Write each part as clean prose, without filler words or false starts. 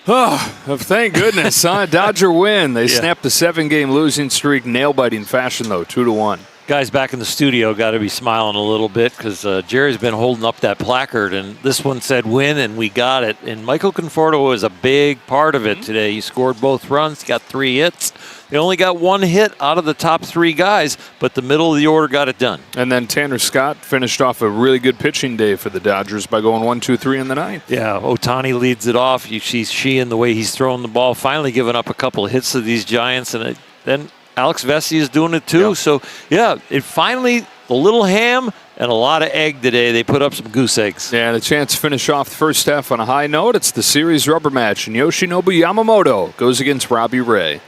Oh, thank goodness, huh? Dodger win. They snapped the 7-game losing streak, nail-biting fashion, though, 2-1. Guys back in the studio got to be smiling a little bit because Jerry's been holding up that placard, and this one said win, and we got it. And Michael Conforto was a big part of it today. He scored both runs, got 3 hits. They only got 1 hit out of the top 3 guys, but the middle of the order got it done. And then Tanner Scott finished off a really good pitching day for the Dodgers by going 1-2-3 in the 9th. Yeah, Ohtani leads it off. You see Sheehan, the way he's throwing the ball, finally giving up a couple of hits to these Giants, and then Alex Vesey is doing it too. Yep. So, yeah, it finally, a little ham and a lot of egg today. They put up some goose eggs. Yeah, and a chance to finish off the first half on a high note. It's the series rubber match, and Yoshinobu Yamamoto goes against Robbie Ray.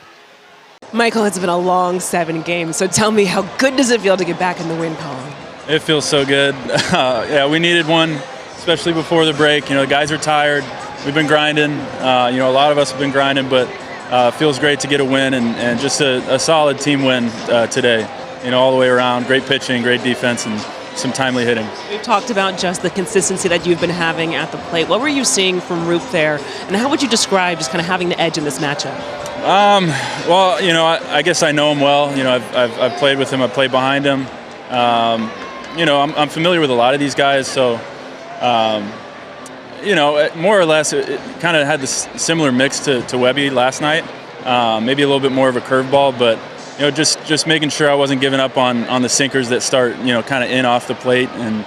Michael, it's been a long 7 games, so tell me, how good does it feel to get back in the win column? It feels so good. Yeah, we needed one, especially before the break. The guys are tired. We've been grinding. A lot of us have been grinding, but feels great to get a win and just a solid team win today. All the way around. Great pitching, great defense, and some timely hitting. We've talked about just the consistency that you've been having at the plate. What were you seeing from Roop there, and how would you describe just kind of having the edge in this matchup? Well, I guess I know him well. I've played with him. I've played behind him. I'm familiar with a lot of these guys, so more or less, it kind of had this similar mix to Webby last night. Maybe a little bit more of a curveball, but just making sure I wasn't giving up on the sinkers that start kind of in off the plate, and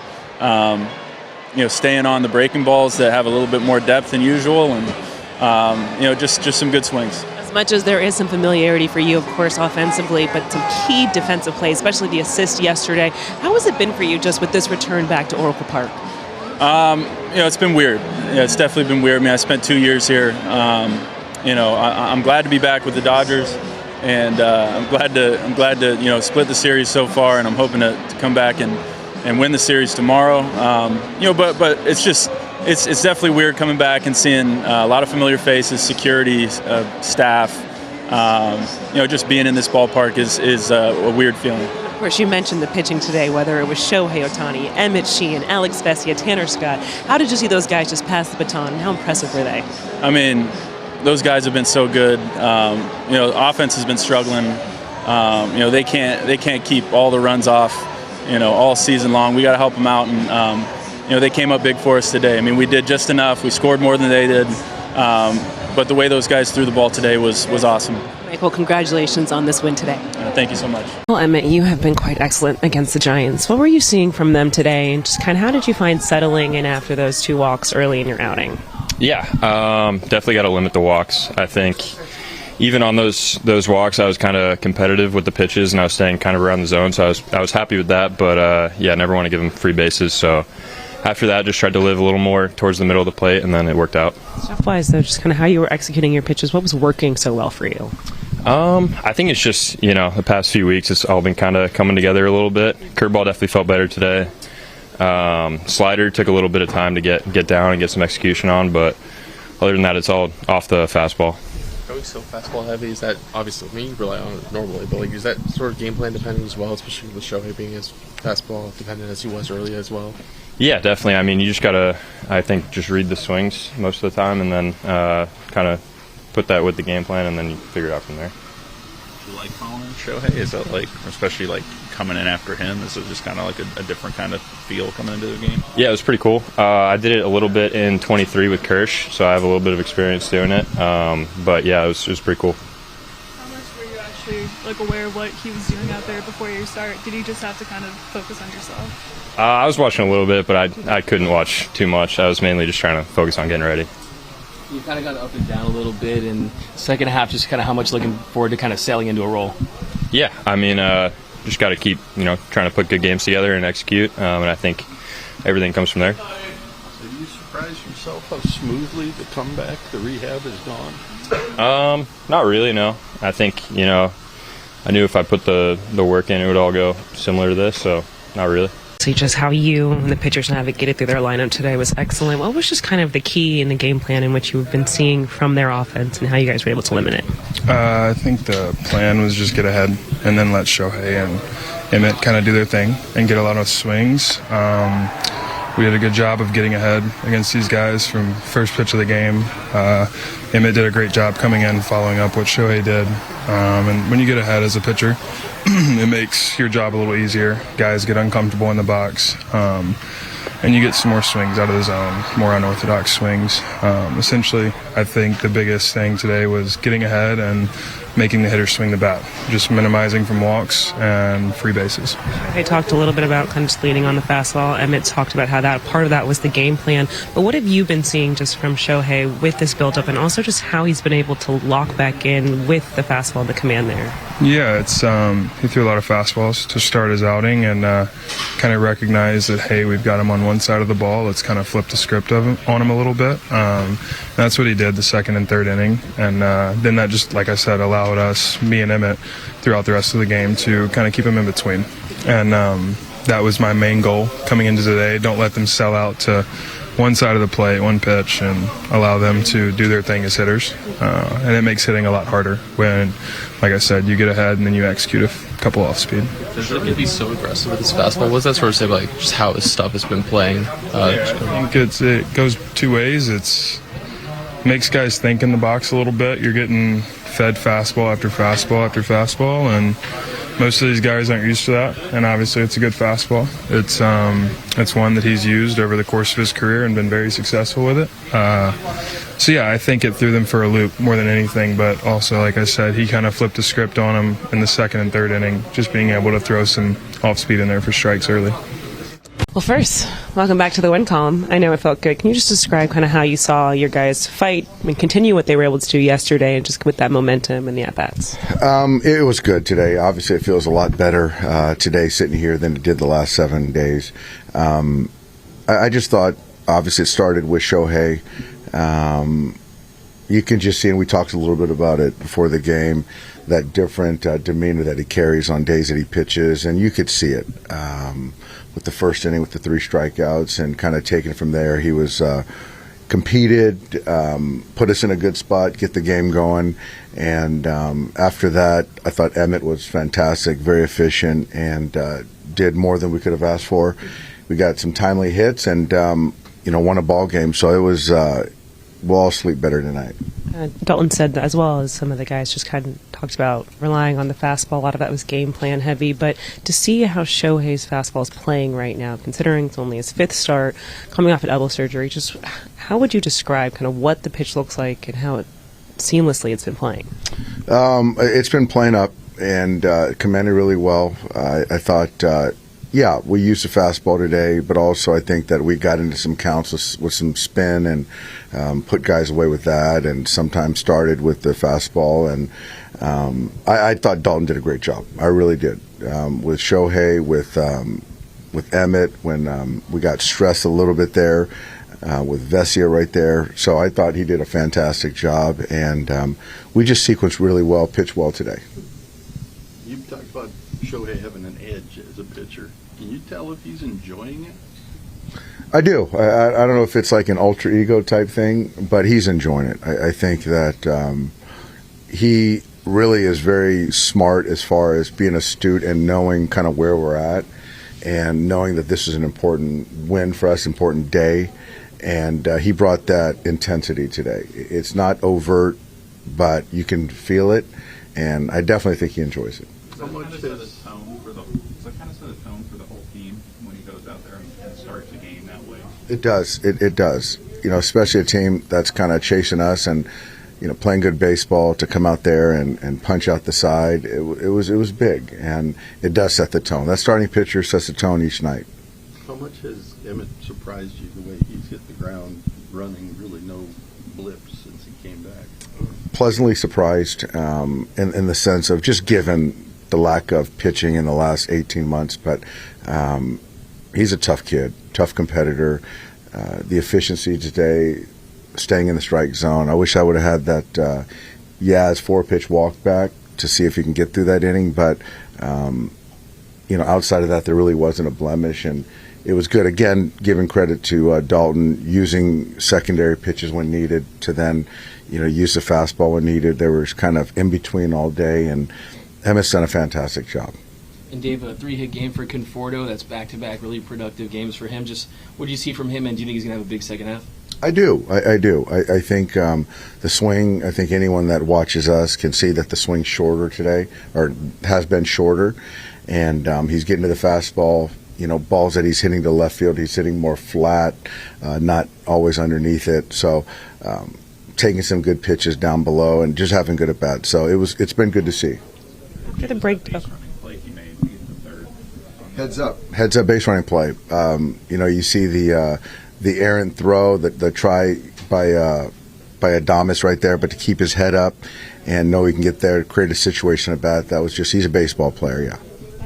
staying on the breaking balls that have a little bit more depth than usual, and just some good swings. As much as there is some familiarity for you, of course, offensively, but some key defensive plays, especially the assist yesterday. How has it been for you just with this return back to Oracle Park? It's been weird. It's definitely been weird. I mean, I spent 2 years here. I'm glad to be back with the Dodgers, and I'm glad to split the series so far, and I'm hoping to come back and win the series tomorrow. But it's definitely weird coming back and seeing a lot of familiar faces, security, staff. Just being in this ballpark is a weird feeling. Of course, you mentioned the pitching today, whether it was Shohei Ohtani, Emmet Sheehan, Alex Vesey, Tanner Scott. How did you see those guys just pass the baton, and how impressive were they? I mean, those guys have been so good. Offense has been struggling. They can't keep all the runs off, all season long. We got to help them out, and they came up big for us today. I mean, we did just enough. We scored more than they did. But the way those guys threw the ball today was awesome. Michael, congratulations on this win today. Thank you so much. Well, Emmet, you have been quite excellent against the Giants. What were you seeing from them today, and just kind of how did you find settling in after those 2 walks early in your outing? Yeah, definitely got to limit the walks. I think even on those walks, I was kind of competitive with the pitches, and I was staying kind of around the zone, so I was happy with that. But I never want to give them free bases, so after that, just tried to live a little more towards the middle of the plate, and then it worked out. Stuff-wise, though, just kind of how you were executing your pitches, what was working so well for you? I think it's just, the past few weeks, it's all been kind of coming together a little bit. Curveball definitely felt better today. Slider took a little bit of time to get down and get some execution on, but other than that, it's all off the fastball. Going so fastball heavy, is that obviously, you rely on it normally, but is that sort of game plan dependent as well, especially with Shohei being as fastball dependent as he was earlier as well? Yeah, definitely. I mean, you just got to, I think, just read the swings most of the time, and then kind of put that with the game plan, and then you figure it out from there. Do you like following Shohei? Is that especially coming in after him, is it just kind of a different kind of feel coming into the game? Yeah, it was pretty cool. I did it a little bit in 23 with Kirsch, so I have a little bit of experience doing it. But yeah, it was pretty cool. How much were you actually aware of what he was doing out there before your start? Did you just have to kind of focus on yourself? I was watching a little bit, but I couldn't watch too much. I was mainly just trying to focus on getting ready. You kind of got up and down a little bit, and second half, just kind of how much looking forward to kind of sailing into a role? Yeah, I mean, just got to keep, trying to put good games together and execute, and I think everything comes from there. So you surprised yourself how smoothly the comeback, the rehab has gone? Not really, no. I think, I knew if I put the work in, it would all go similar to this, so not really. See just how you and the pitchers navigated through their lineup today was excellent. What was just kind of the key in the game plan in which you've been seeing from their offense and how you guys were able to limit it? I think the plan was just get ahead and then let Shohei and Emmet kind of do their thing and get a lot of swings. we did a good job of getting ahead against these guys from first pitch of the game. Emmet did a great job coming in, following up what Shohei did. And when you get ahead as a pitcher, it makes your job a little easier. Guys get uncomfortable in the box. And you get some more swings out of the zone, more unorthodox swings. Essentially, I think the biggest thing today was getting ahead and making the hitter swing the bat, just minimizing from walks and free bases. I talked a little bit about kind of just leaning on the fastball. Emmett talked about how that part of that was the game plan. But what have you been seeing just from Shohei with this buildup, and also just how he's been able to lock back in with the fastball and the command there? Yeah, it's he threw a lot of fastballs to start his outing, and kind of recognized that, hey, we've got him on one side of the ball. Let's kind of flip the script on him a little bit. That's what he did the second and third inning, and then that just, like I said, allowed us, me and Emmet, throughout the rest of the game to kind of keep him in between. And that was my main goal coming into today. Don't let them sell out to one side of the plate, one pitch, and allow them to do their thing as hitters. And it makes hitting a lot harder when, like I said, you get ahead and then you execute a couple off speed. Does it get to be so aggressive with his fastball? What does that sort of say about just how his stuff has been playing? I think it goes two ways. It makes guys think in the box a little bit. You're getting fed fastball after fastball after fastball, and most of these guys aren't used to that. And obviously, it's a good fastball. It's one that he's used over the course of his career and been very successful with it. So yeah, I think it threw them for a loop more than anything. But also, like I said, he kind of flipped the script on them in the second and third inning, just being able to throw some off speed in there for strikes early. Well, first, welcome back to the win column. I know it felt good. Can you just describe kind of how you saw your guys fight and continue what they were able to do yesterday, and just with that momentum and the at-bats? It was good today. Obviously, it feels a lot better today sitting here than it did the last 7 days. I just thought, obviously, it started with Shohei. You can just see, and we talked a little bit about it before the game, that different demeanor that he carries on days that he pitches, and you could see it. With the first inning with the 3 strikeouts, and kind of taking it from there. He was competed, put us in a good spot, get the game going, and after that, I thought Emmet was fantastic, very efficient, and did more than we could have asked for. We got some timely hits, and won a ball game. So it was we'll all sleep better tonight. Dalton said that, as well as some of the guys just kind of talked about relying on the fastball. A lot of that was game plan heavy, but to see how Shohei's fastball is playing right now, considering it's only his 5th start, coming off an elbow surgery, just how would you describe kind of what the pitch looks like and how seamlessly it's been playing? It's been playing up and commanded really well. I thought, we used the fastball today, but also I think that we got into some counts with some spin and put guys away with that, and sometimes started with the fastball. And I thought Dalton did a great job. I really did. With Shohei, with Emmet, when we got stressed a little bit there, with Vesia right there. So I thought he did a fantastic job, and we just sequenced really well, pitched well today. You talked about Shohei having an edge as a pitcher. Can you tell if he's enjoying it? I do. I don't know if it's like an alter ego type thing, but he's enjoying it. I think that he really is very smart as far as being astute and knowing kind of where we're at, and knowing that this is an important win for us, important day, and he brought that intensity today. It's not overt, but you can feel it, and I definitely think he enjoys it. So much does it tone for the whole team when he goes out there and starts the game that way? It does. It does. Especially a team that's kind of chasing us and playing good baseball, to come out there and punch out the side. It was big, and it does set the tone. That starting pitcher sets the tone each night. How much has Emmet surprised you the way he's hit the ground running? Really no blips since he came back. Pleasantly surprised in the sense of just given the lack of pitching in the last 18 months, but he's a tough kid, tough competitor. The efficiency today, staying in the strike zone. I wish I would have had that it's 4-pitch walk back to see if he can get through that inning, but outside of that, there really wasn't a blemish, and it was good. Again, giving credit to Dalton, using secondary pitches when needed to then use the fastball when needed. There was kind of in between all day, and Emmett's done a fantastic job. And Dave, a 3-hit game for Conforto. That's back-to-back really productive games for him. Just what do you see from him, and do you think he's going to have a big second half? I do. I do. I think the swing, I think anyone that watches us can see that the swing's shorter today, or has been shorter, and he's getting to the fastball. You know, balls that he's hitting to left field, he's hitting more flat, not always underneath it. So taking some good pitches down below and just having good at bats. So it's been good to see. After the break, Heads up base running play. You know, you see the errant throw, the try by Adames right there, but to keep his head up and know he can get there, create a situation at bat. That was just, he's a baseball player, yeah.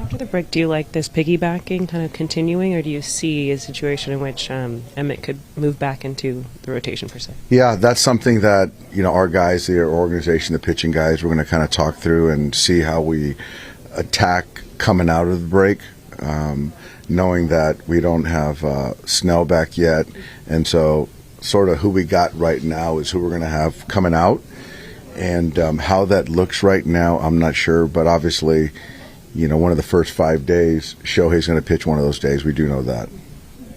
after the break, do you like this piggybacking kind of continuing, or do you see a situation in which Emmet could move back into the rotation per se? Yeah, that's something that, you know, our guys, the organization, the pitching guys, we're going to kind of talk through and see how we attack coming out of the break. Knowing that we don't have Snell back yet, and so sort of who we got right now is who we're going to have coming out, and how that looks right now, I'm not sure, but obviously, you know, one of the first 5 days, Shohei's going to pitch one of those days. We do know that.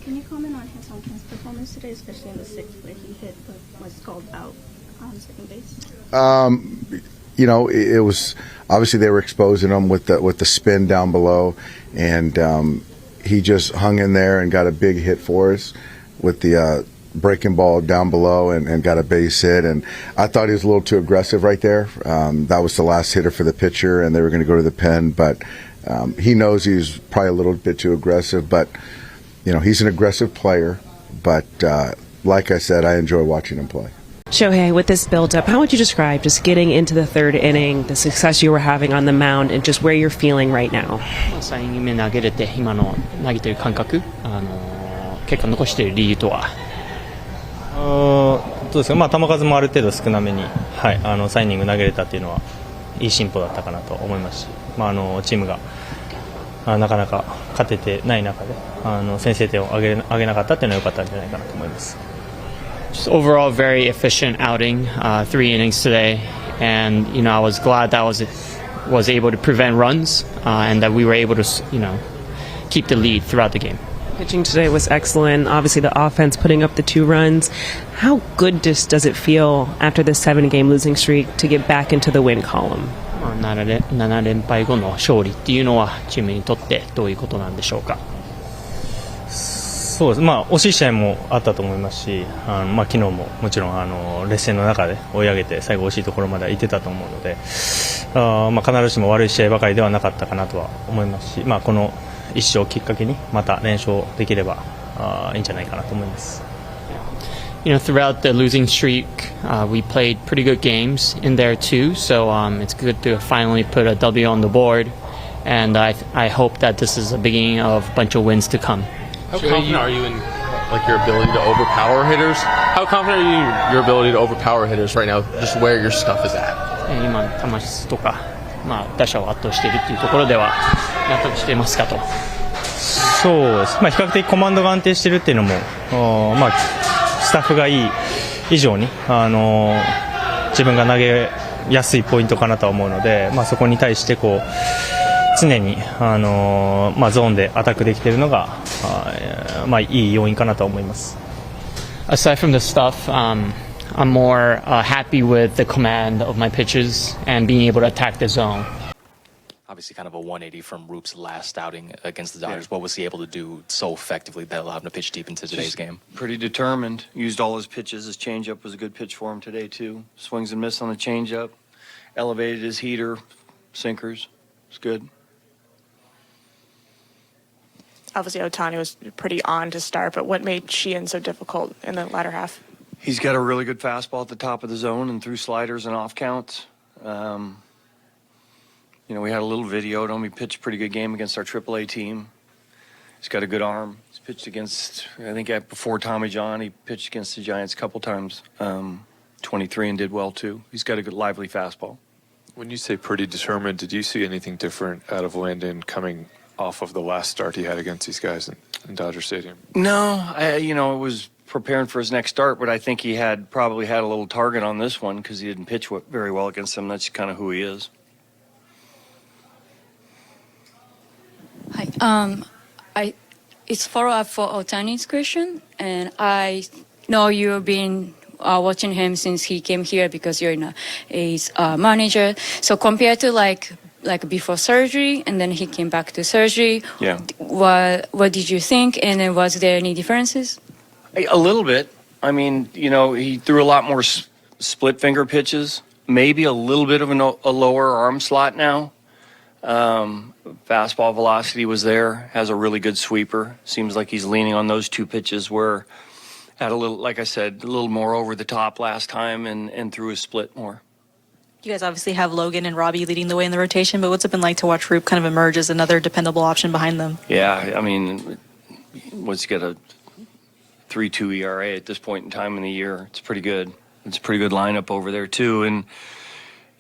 Can you comment on his on-campus performance today, especially in the sixth where he hit but was called out on second base? You know, it was obviously they were exposing him with the spin down below, and he just hung in there and got a big hit for us with the breaking ball down below and got a base hit. And I thought he was a little too aggressive right there. That was the last hitter for the pitcher, and they were going to go to the pen. But he knows he's probably a little bit too aggressive. But, you know, he's an aggressive player. But like I said, I enjoy watching him play. Shohei, with this build-up, how would you describe just getting into the third inning, the success you were having on the mound, and just where you're feeling right now? 3イニング目投げれて今の投げてる感覚、結果残している理由とは。どうですか、まあ、球数もある程度少なめに、はい、3イニング投げれたっていうのはいい進歩だったかなと思いますし、まあ、チームがなかなか勝ててない中で先制点を挙げなかったっていうのは良かったんじゃないかなと思います。Just overall, very efficient outing, 3 innings today, and you know I was glad that I was able to prevent runs and that we were able to keep the lead throughout the game. Pitching today was excellent. Obviously, the offense putting up the 2 runs. How good does it feel after this 7-game losing streak to get back into the win column? 7連敗後の勝利っていうのはチームにとってどういうことなんでしょうか。そうです、まあ、惜しい試合もあったと思いますし、まあ、昨日ももちろん劣勢の中で追い上げて最後惜しいところまで行ってたと思うので、まあ、必ずしも悪い試合ばかりではなかったかなとは思いますし、まあ、この1勝をきっかけにまた連勝できればいいんじゃないかなと思います。You know, throughout the losing streak, we played pretty good games in there too. So it's good to finally put a W on the board, and I hope that this is the beginning of a bunch of wins to come. How confident are you in like your ability to overpower hitters? How confident are you in your ability to overpower hitters right now? Just where your stuff is at. 今球質とか、まあ打者を圧倒しているっていうところでは納得していますかと。そうです。まあ比較的コマンドが安定しているっていうのも、まあスタッフがいい以上に自分が投げやすいポイントかなとは思うので、まあそこに対してこう。常にまあゾーンでアタックできているのがまあいい要因かなと思います。Aside from the stuff, I'm more happy with the command of my pitches and being able to attack the zone. Obviously, kind of a 180 from Roop's last outing against the Dodgers. Yeah. What was he able to do so effectively that allowed him to pitch deep into today's game? Pretty determined. Used all his pitches. His changeup was a good pitch for him today too. Swings and miss on the changeup. Elevated his heater, sinkers. It's good. Obviously, Ohtani was pretty on to start, but what made Sheehan so difficult in the latter half? He's got a really good fastball at the top of the zone and through sliders and off counts. You know, we had a little video of him. He pitched a pretty good game against our AAA team. He's got a good arm. He's pitched against, I think before Tommy John, he pitched against the Giants a couple times, 23, and did well too. He's got a good lively fastball. When you say pretty determined, did you see anything different out of Landon coming off of the last start he had against these guys in Dodger Stadium? No, you know, it was preparing for his next start, but I think he probably had a little target on this one because he didn't pitch very well against them. That's kind of who he is. It's follow up for Ohtani's question, and I know you've been watching him since he came here because you're he's a manager. So compared to like before surgery, and then he came back to surgery. Yeah. What did you think? And then was there any differences? A little bit. I mean, he threw a lot more split finger pitches. Maybe a little bit of a lower arm slot now. Fastball velocity was there. Has a really good sweeper. Seems like he's leaning on those two pitches where had a little, like I said, a little more over the top last time and threw a split more. You guys obviously have Logan and Robbie leading the way in the rotation, but what's it been like to watch Roop kind of emerge as another dependable option behind them? Yeah, I mean, what's got a 3.2 ERA at this point in time in the year? It's pretty good. It's a pretty good lineup over there too. And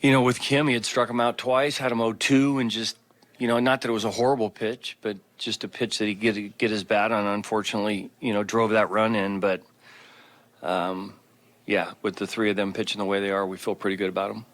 with Kim, he had struck him out twice, had him 0-2, and just not that it was a horrible pitch, but just a pitch that he could get his bat on. Unfortunately, drove that run in. But yeah, with the three of them pitching the way they are, we feel pretty good about them.